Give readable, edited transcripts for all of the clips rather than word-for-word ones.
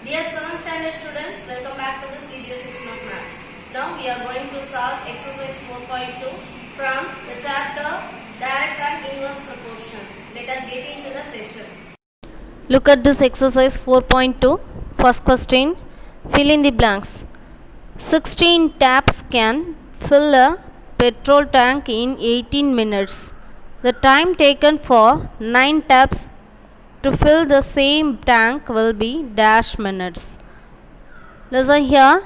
Dear 7th standard students, welcome back to this video session of maths. Now we are going to solve exercise 4.2 from the chapter Direct and Inverse Proportion. Let us get into the session. Look at this exercise 4.2. First question, fill in the blanks. 16 taps can fill a petrol tank in 18 minutes. The time taken for 9 taps to fill the same tank will be dash minutes. Listen here.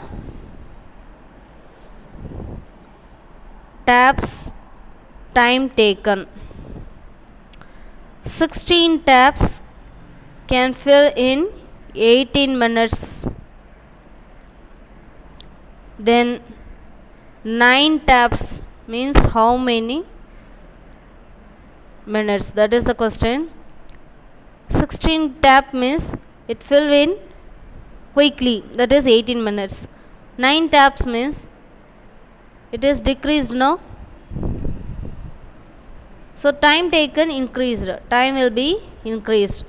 Taps, time taken. 16 taps can fill in 18 minutes. Then 9 taps means how many minutes? That is the question. 16 tap means it fill in quickly, that is 18 minutes. 9 taps means it is decreased, no? So time taken increased, time will be increased.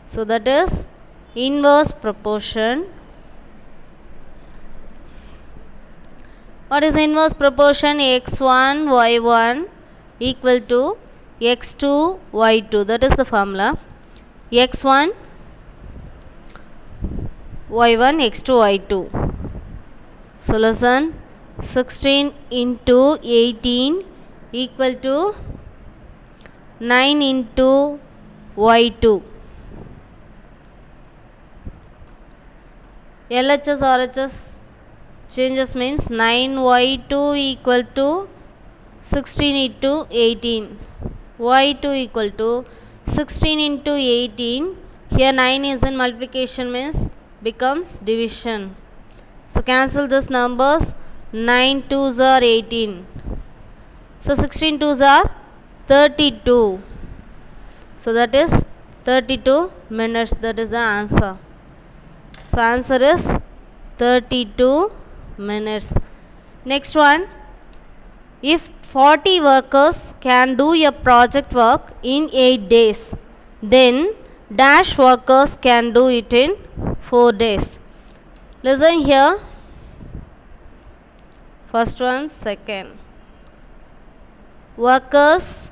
So that is inverse proportion. What is inverse proportion? x1 y1 equal to x2 y2. That is the formula. x1 y1 x2 y2. So listen, 16 into 18 equal to 9 into y2. LHS RHS changes means 9y2 equal to 16 into 18. y2 equal to 16 into 18. Here 9 is in multiplication means becomes division. So cancel this numbers. 9 2s are 18. So 16 2s are 32. So that is 32 minutes. That is the answer. So answer is 32 minutes. Next one. If 40 workers can do a project work in 8 days, then dash workers can do it in 4 days. Listen here. First one, second. Workers,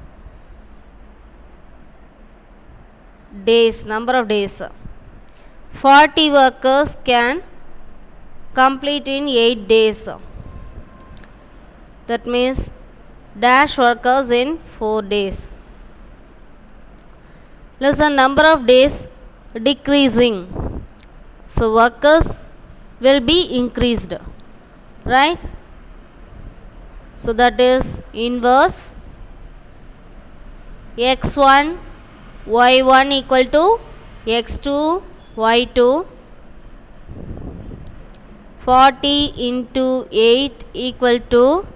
days, number of days. 40 workers can complete in 8 days. That means dash workers in 4 days. Listen, number of days decreasing. So workers will be increased, right? So that is inverse. x1 y1 equal to x2 y2. 40 into 8 equal to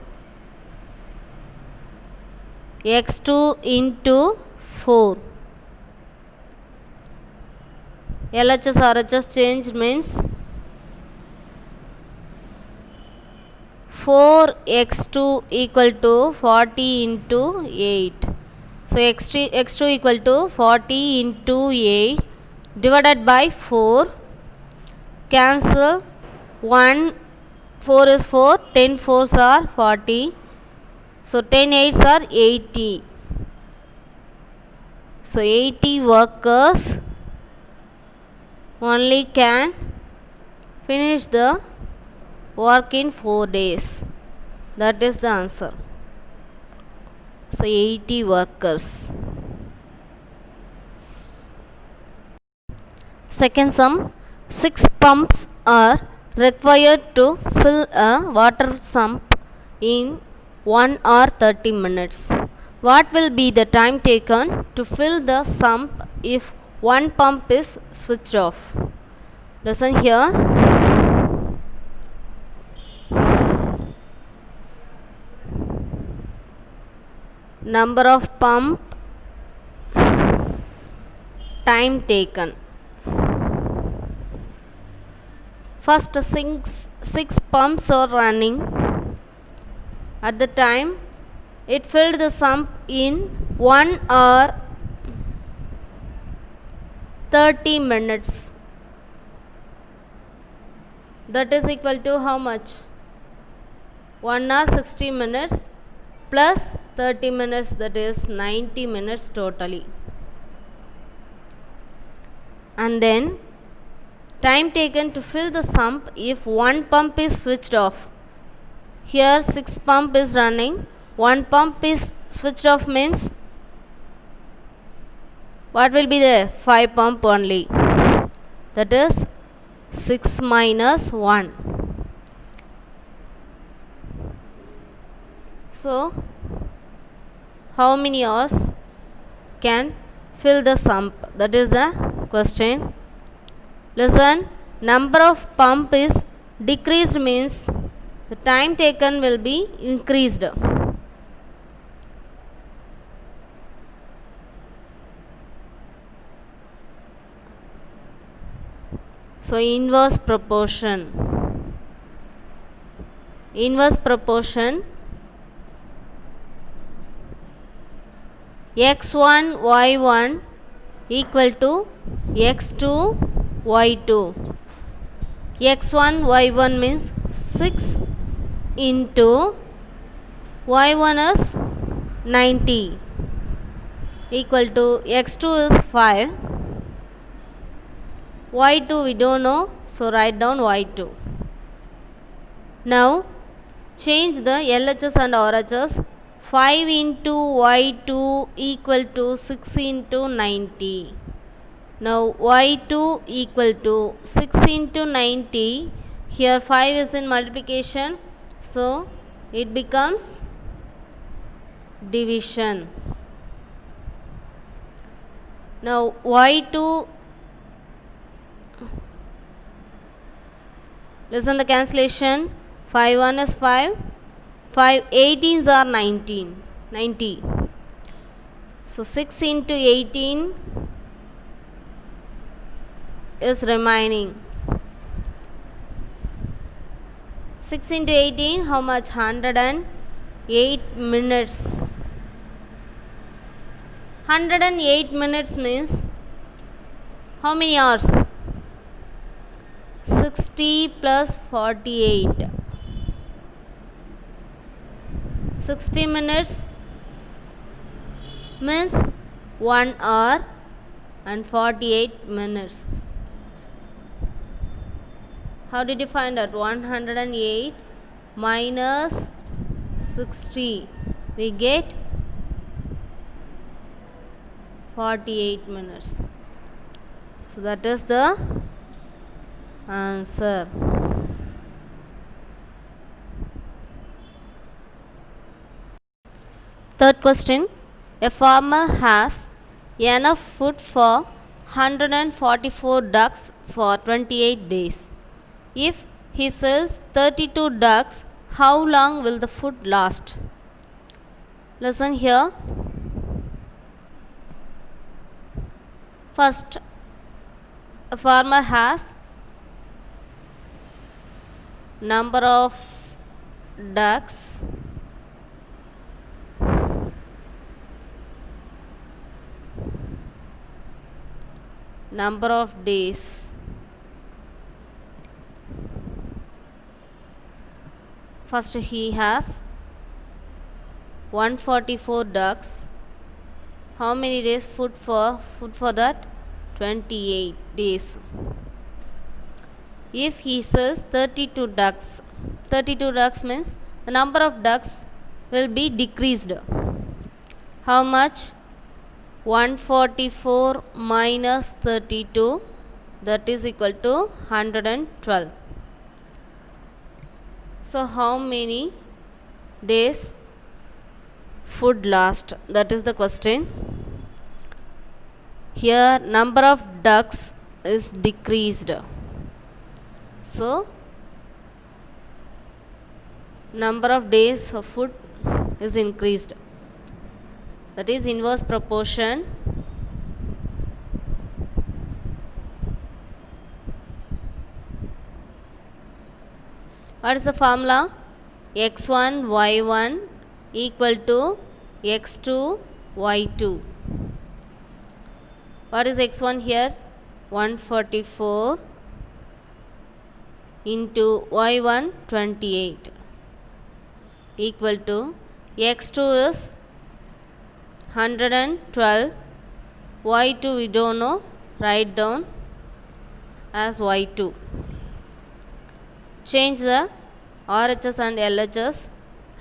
x2 into 4. LHS RHS change means 4x2 equal to 40 into 8. So x2 equal to 40 into 8 divided by 4. Cancel 1, 4 is 4, 10 4s are 40. So 10 8s are 80. So 80 workers only can finish the work in 4 days. That is the answer. So 80 workers. Second sum, 6 pumps are required to fill a water sump in 1 hour 30 minutes. What will be the time taken to fill the sump if one pump is switched off? Listen here. Number of pump, time taken. First 6 pumps are running. At the time it filled the sump in 1 hour 30 minutes. that is equal to how much? 1 hour 60 minutes plus 30 minutes, that is 90 minutes totally. And then time taken to fill the sump if one pump is switched off. Here 6 pump is running, one pump is switched off means what will be there? 5 pump only, that is 6 minus 1. So how many hours can fill the sump? That is the question. Listen, number of pump is decreased means the time taken will be increased. So inverse proportion. Inverse proportion, x1 y1 equal to x2 y2. x1 y1 means 6 into y1 is 90 equal to x2 is 5. y2 we don't know, so write down y2. Now change the LHS and RHS. 5 into y2 equal to 6 into 90. Now y2 equal to 6 into 90. Here 5 is in multiplication, so it becomes division. Now y2, listen the cancellation. 5 1 is 5. 5 18s are 90. So 6 into 18 is remaining. 6 into 18 how much? 108 minutes. 108 minutes means how many hours? 60 plus 48. 60 minutes means 1 hour and 48 minutes. How did you find out? 108 minus 60. We get 48 minutes. So that is the answer. Third question. A farmer has enough food for 144 ducks for 28 days. If he sells 32 ducks, how long will the food last? Listen here. First, a farmer has number of ducks number of days. First he has 144 ducks. How many days food for that? 28 days. If he sells 32 ducks, 32 ducks means the number of ducks will be decreased. How much? 144 minus 32, that is equal to 112. So how many days food last? That is the question. Here number of ducks is decreased, so number of days of food is increased. That is inverse proportion. What is the formula? x1 y1 equal to x2 y2. What is x1 here? 144 into y1 28 equal to x2 is 112, y2 we don't know, write down as y2. Change the RHS and LHS.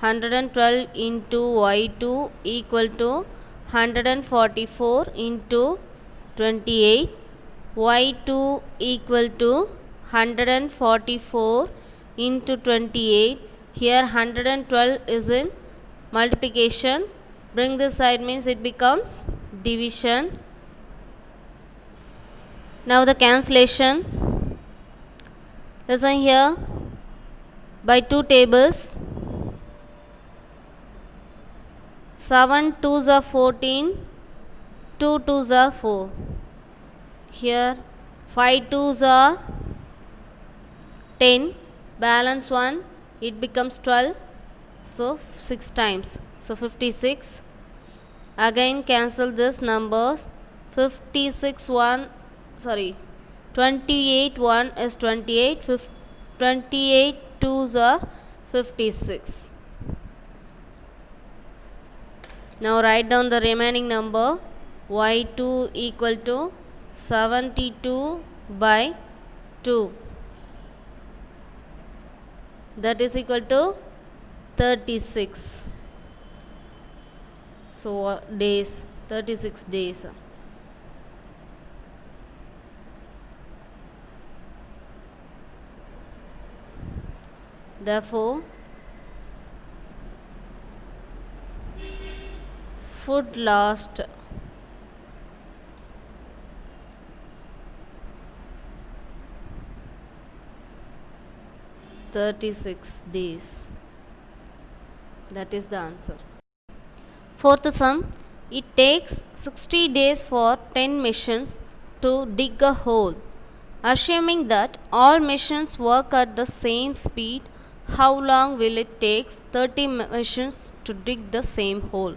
112 into y2 equal to 144 into 28, y2 equal to 144 into 28. Here 112 is in multiplication, bring this side means it becomes division. Now the cancellation. Listen here, by two tables, 7 2s are 14, 2 2s are 4. Here 5 2s are 10, balance 1, it becomes 12, so 6 times, so 56. Again cancel this numbers, 58 1 is 28, 28 2s are 56. Now write down the remaining number, y2 equal to 72 by 2, that is equal to 36. So days, 36 days. Therefore, food lost 36 days. That is the answer. Fourth sum, it takes 60 days for 10 machines to dig a hole. Assuming that all machines work at the same speed, how long will it take 30 machines to dig the same hole?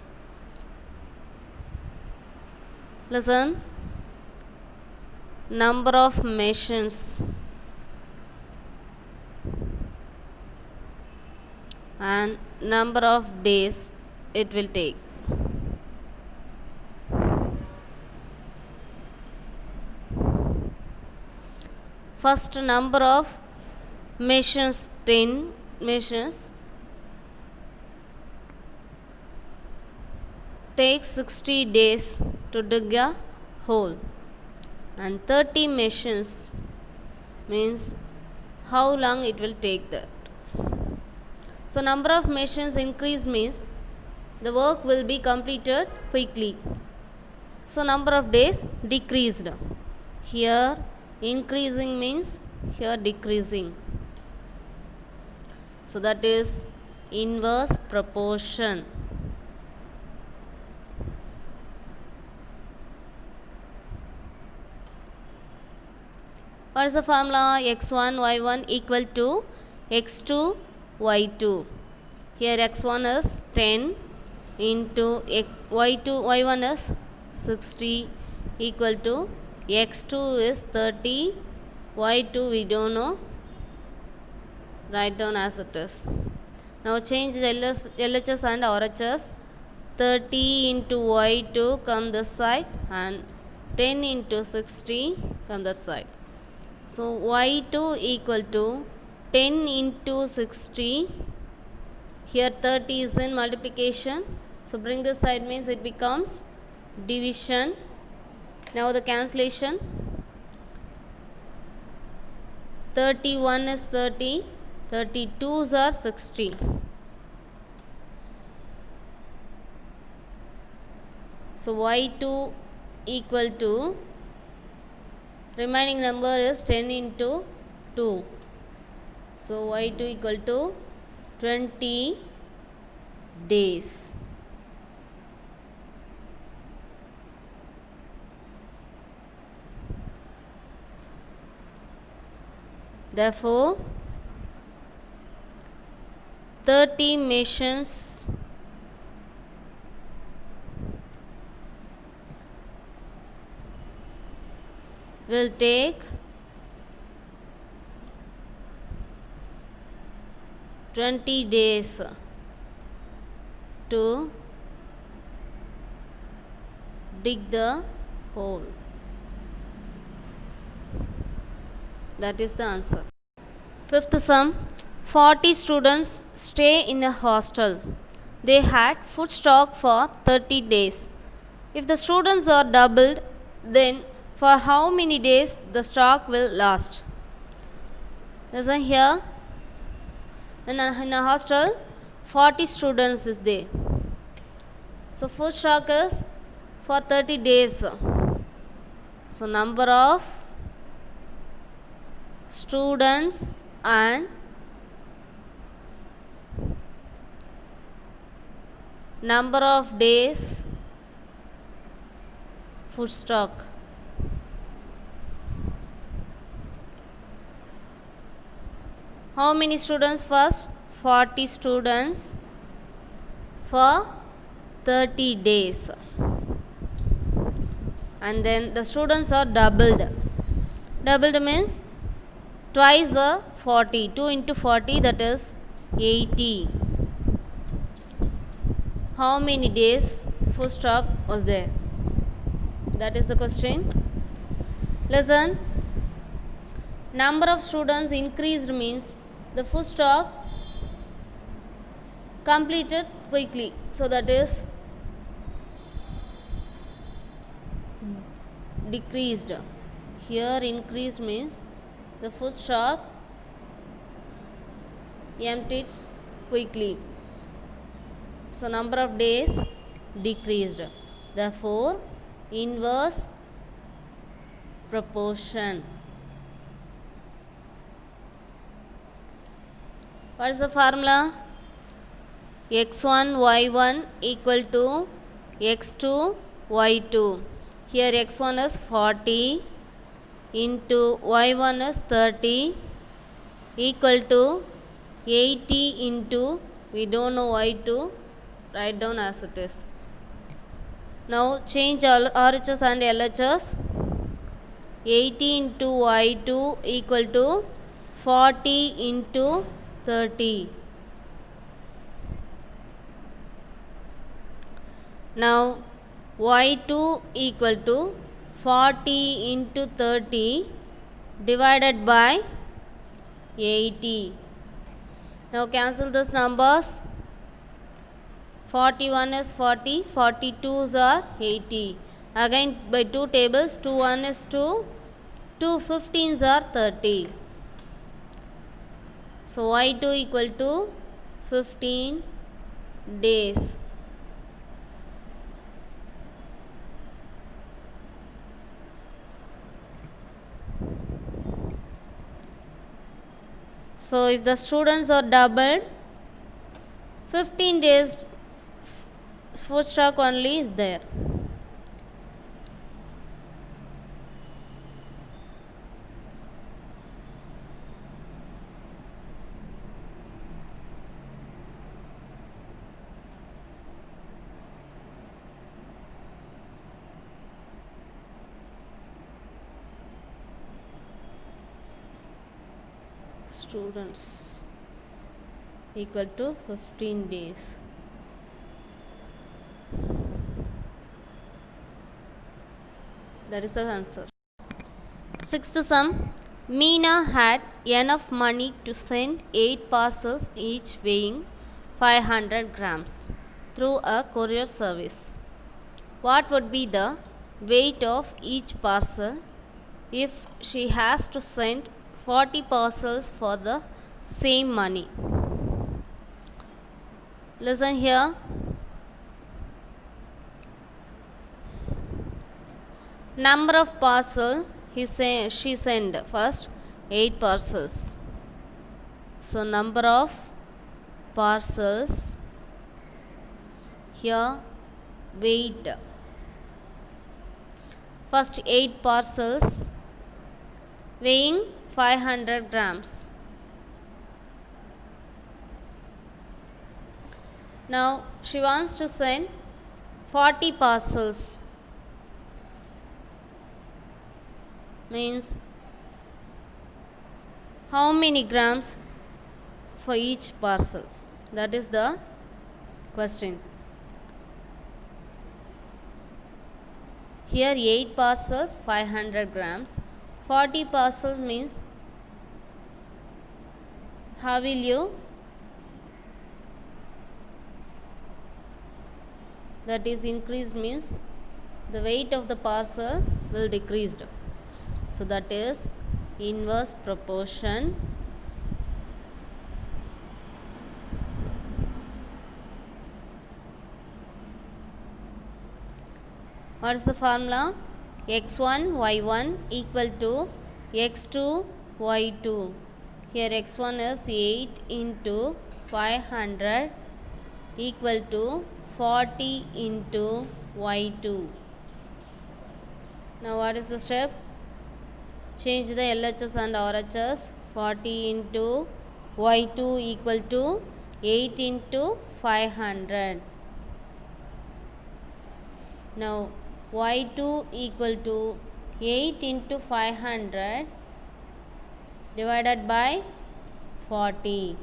Listen, number of machines and number of days it will take. First, number of machines, 10 machines, takes 60 days to dig a hole, and 30 machines means how long it will take that. So number of machines increase means the work will be completed quickly. So number of days decreased. Here increasing means here decreasing. So that is inverse proportion. What is the formula? x1 y1 equal to x2 y2. Here x1 is 10 into y1 is 60 equal to x2 is 30, y2 we don't know, write down as it is. Now change LHS and RHS. 30 into y2 come this side and 10 into 60 come this side. So y2 equal to 10 into 60. Here 30 is in multiplication, so bring this side means it becomes division. Now the cancellation, 31 is 30, 32s are 60. So y2 equal to, remaining number is 10 into 2. So y2 equal to 20 days. Therefore, 30 machines will take 20 days to dig the hole. That is the answer. Fifth sum, 40 students stay in a hostel. They had food stock for 30 days. If the students are doubled, then for how many days the stock will last? Listen here. In a hostel, 40 students is there. So food stock is for 30 days. So number of students and number of days food stock. How many students first? 40 students for 30 days. And then the students are doubled. Doubled means twice the 40. 2 into 40, that is 80. How many days food stock was there? That is the question. Listen. Number of students increased means the food stock completed quickly. So that is decreased. Here increased means the food stock emptied quickly. So number of days decreased. Therefore, inverse proportion. What is the formula? x1 y1 equal to x2 y2. Here x1 is 40 into y1 is 30 equal to 80 into, we don't know y2, write down as it is. Now change all RHS and LHS. 80 into y2 equal to 40 into 30. Now y2 equal to 40 into 30 divided by 80. Now cancel these numbers. 41 is 40, 42s are 80. Again by 2 tables, 2 1 is 2, 2 15s are 30. So y2 equal to 15 days. So if the students are doubled, 15 days food stock only is there. Students equal to 15 days. That is the answer. Sixth sum, Meena had enough money to send 8 parcels each weighing 500 grams through a courier service. What would be the weight of each parcel if she has to send 40 parcels for the same money? Listen here. Number of parcel she sent first 8 parcels. So number of parcels, here weight. First 8 parcels weighing 500 grams. Now she wants to send 40 parcels. Means how many grams for each parcel? That is the question. Here 8 parcels, 500 grams. 40 parcels means how will you? That is increased means the weight of the parcel will decrease. So that is inverse proportion. What is the formula? x1 y1 equal to x2 y2. Here x1 is 8 into 500 equal to 40 into y2. Now what is the step? Change the LHS and RHS. 40 into y2 equal to 8 into 500. Now y2 equal to 8 into 500 divided by 40.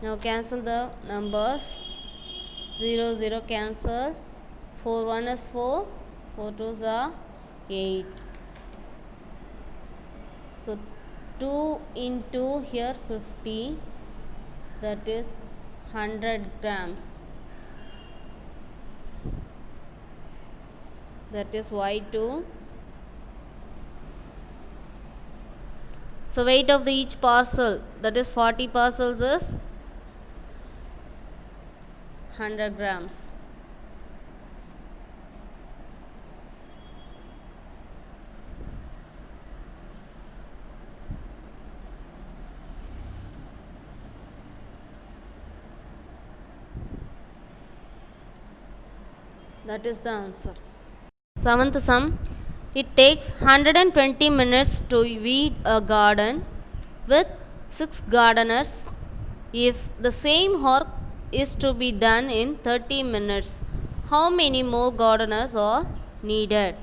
Now cancel the numbers. 0 0 cancel. 4 1 is 4. 4 2s are 8. So 2 into here 50, that is 100 grams. That is y2. So weight of the each parcel, that is 40 parcels, is 100 grams. That is the answer. Seventh sum. It takes 120 minutes to weed a garden with 6 gardeners. If the same work is to be done in 30 minutes, how many more gardeners are needed?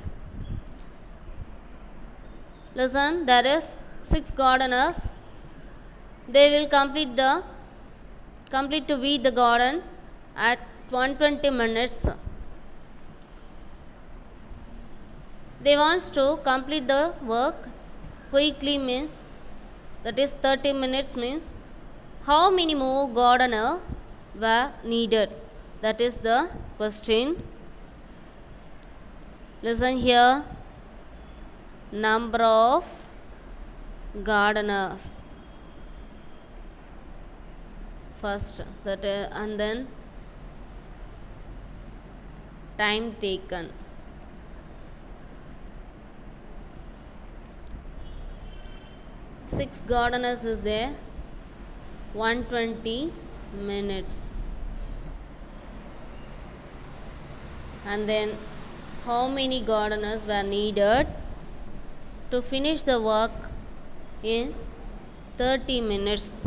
Listen, there is 6 gardeners. They will complete to weed the garden at 120 minutes. They wants to complete the work quickly means, that is 30 minutes means, how many more gardeners were needed? That is the question. Listen here. Number of gardeners first, and then time taken. Six gardeners is there, 120 minutes. And then how many gardeners were needed to finish the work in 30 minutes?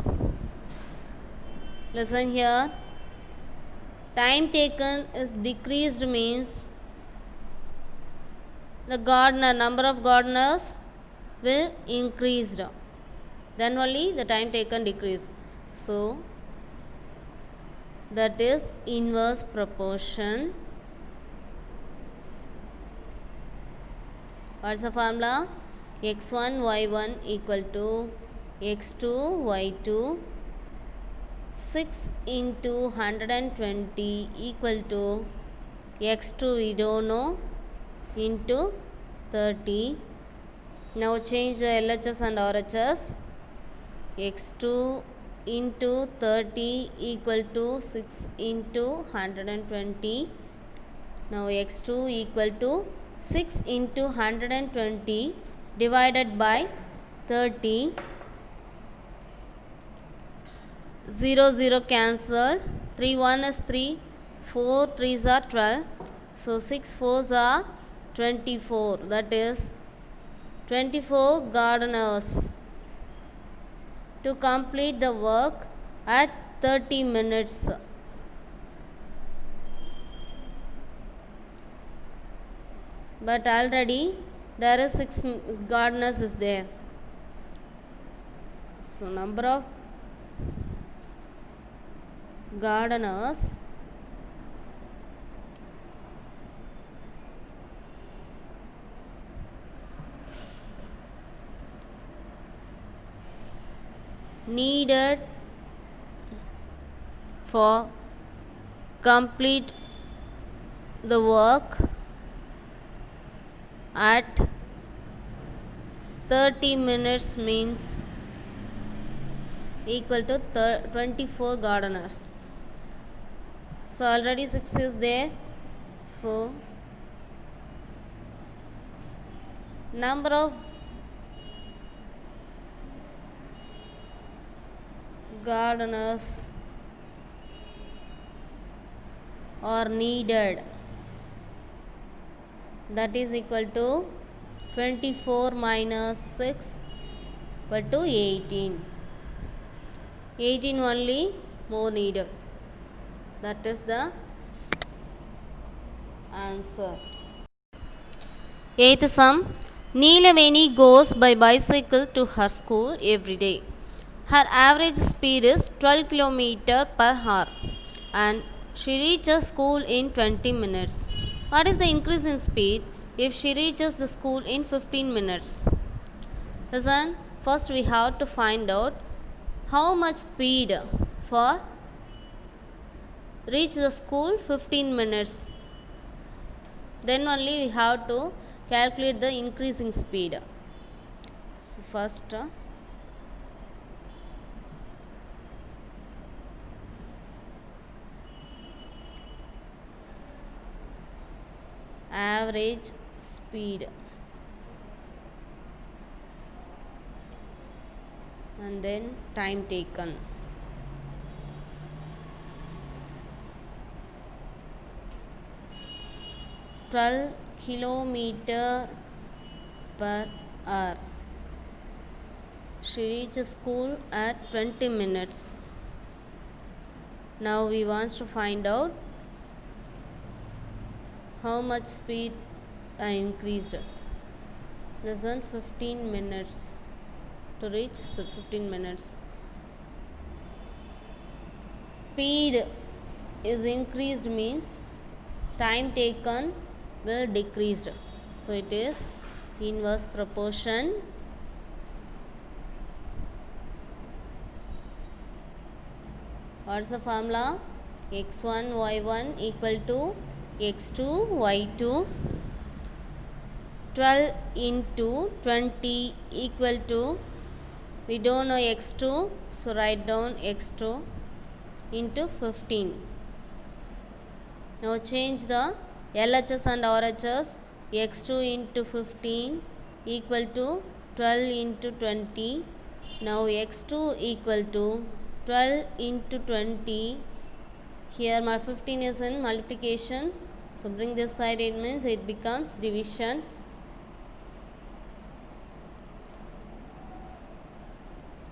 Listen here. Time taken is decreased means the number of gardeners will increase. Then only the time taken decrease. So that is inverse proportion. What's the formula? x1 y1 equal to x2 y2. 6 into 120 equal to x2 we don't know into 30. Now change the LHS and RHS. x2 into 30 equal to 6 into 120. Now x2 equal to 6 into 120 divided by 30. 0 0 cancelled. 3 1 is 3. 4 3s are 12. So 6 4s are 24. That is 24 gardeners to complete the work at 30 minutes. But already there is 6 gardeners is there. So number of gardeners needed for complete the work at 30 minutes means equal to 24 gardeners. So already 6 is there. So number of gardeners are needed, that is equal to 24 minus 6 equal to 18. 18 only more needed. That is the answer. Eighth sum. Neelaveni goes by bicycle to her school every day. Her average speed is 12 km per hour and she reaches school in 20 minutes. What is the increase in speed if she reaches the school in 15 minutes? Listen, first we have to find out how much speed for reach the school 15 minutes. Then only we have to calculate the increasing speed. So first average speed and then time taken. (12 km per hour). She reaches school at 20 minutes. Now we want to find out how much speed I increased. Listen, 15 minutes to reach 15 minutes. Speed is increased means time taken will decrease. So it is inverse proportion. What's the formula? x1 y1 equal to x2 y2. 12 into 20 equal to, we don't know x2, so write down x2 into 15. Now change the LHS and RHS. x2 into 15 equal to 12 into 20. Now x2 equal to 12 into 20. Here my 15 is in multiplication, so bring this side, it means it becomes division.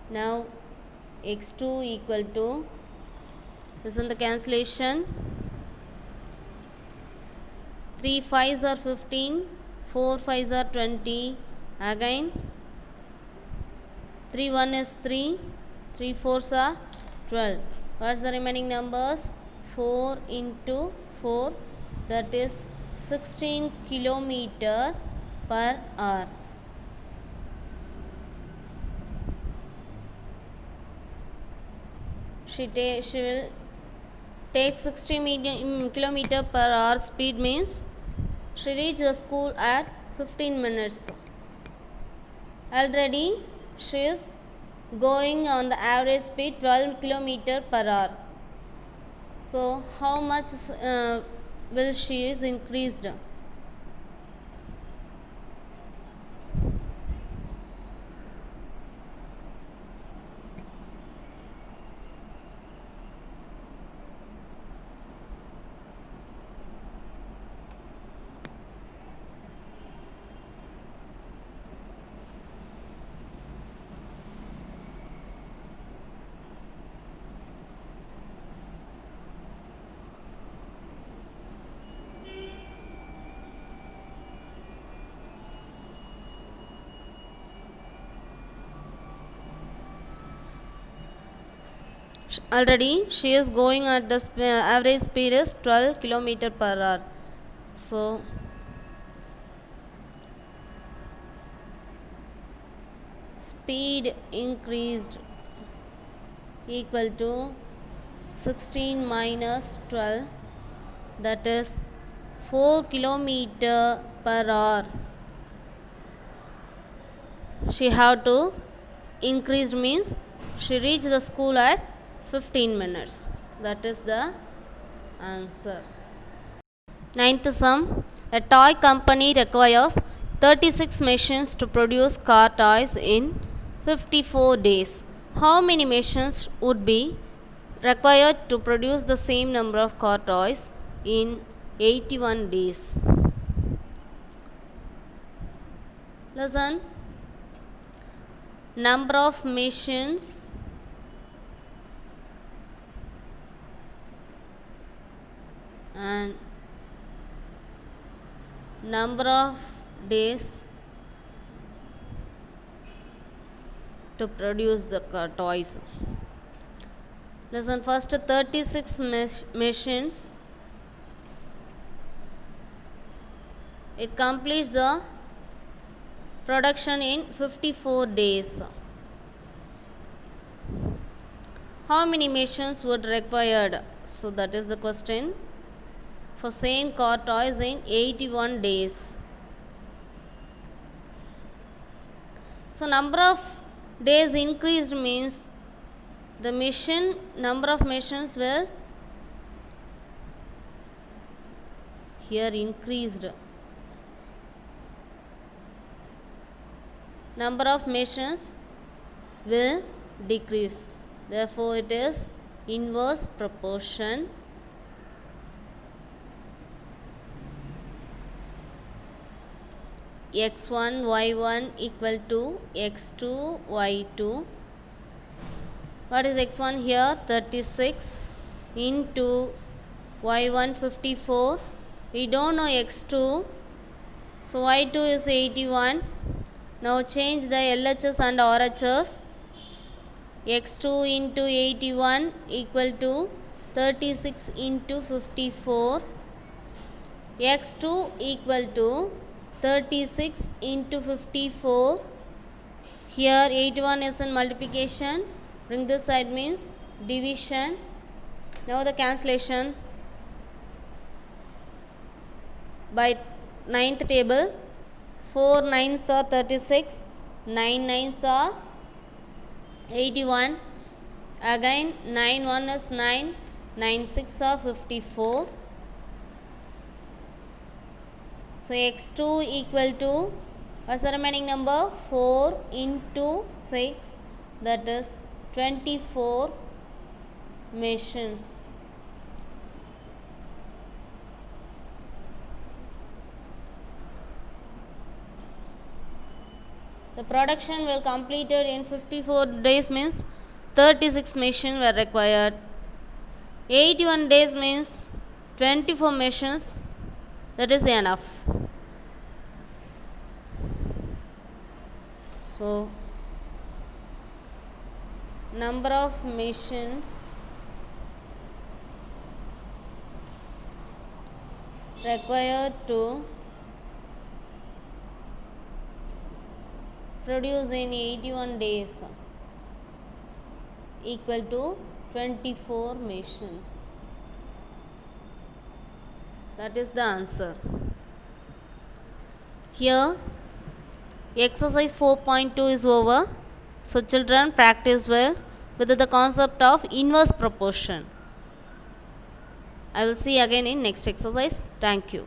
Now x2 equal to, listen the cancellation, 3 5s are 15, 4 5s are 20, again 3 1 is 3, 3 4s are 12. What's the remaining numbers? 4 into 4, that is 16 km per hour. She will take 60 km per hour speed means she reached the school at 15 minutes. Already she is going on the average speed 12 km per hour. So how much will she is increased? Already she is going at the average speed is 12 km per hour. So speed increased equal to 16 minus 12, that is 4 km per hour. She have to increase means she reached the school at 15 minutes. That is the answer. Ninth sum. A toy company requires 36 machines to produce car toys in 54 days. How many machines would be required to produce the same number of car toys in 81 days? Listen. Number of machines and number of days to produce the toys. Listen, first 36 machines. It completes the production in 54 days. How many machines would required? So that is the question. For same car toys in 81 days. So number of days increased means the machine number of machines will here increased. Number of machines will decrease. Therefore, it is inverse proportion. x1 y1 equal to x2 y2. What is x1 here? 36 into y1 54. We don't know x2. So y2 is 81. Now change the LHS and RHS. x2 into 81 equal to 36 into 54. x2 equal to 36 into 54. Here 81 is in multiplication. Bring this side means division. Now the cancellation by ninth table. 4 9s are 36, 9 9s are 81. Again 9 1 is 9, 9 6 are 54. So x2 equal to, what's the remaining number? 4 into 6, that is 24 machines. The production will completed in 54 days means 36 machines were required. 81 days means 24 machines. That is enough. So, number of machines required to produce in 81 days equal to 24 machines. That is the answer. Here exercise 4.2 is over. So children, practice well with the concept of inverse proportion. I will see you again in next exercise. Thank you.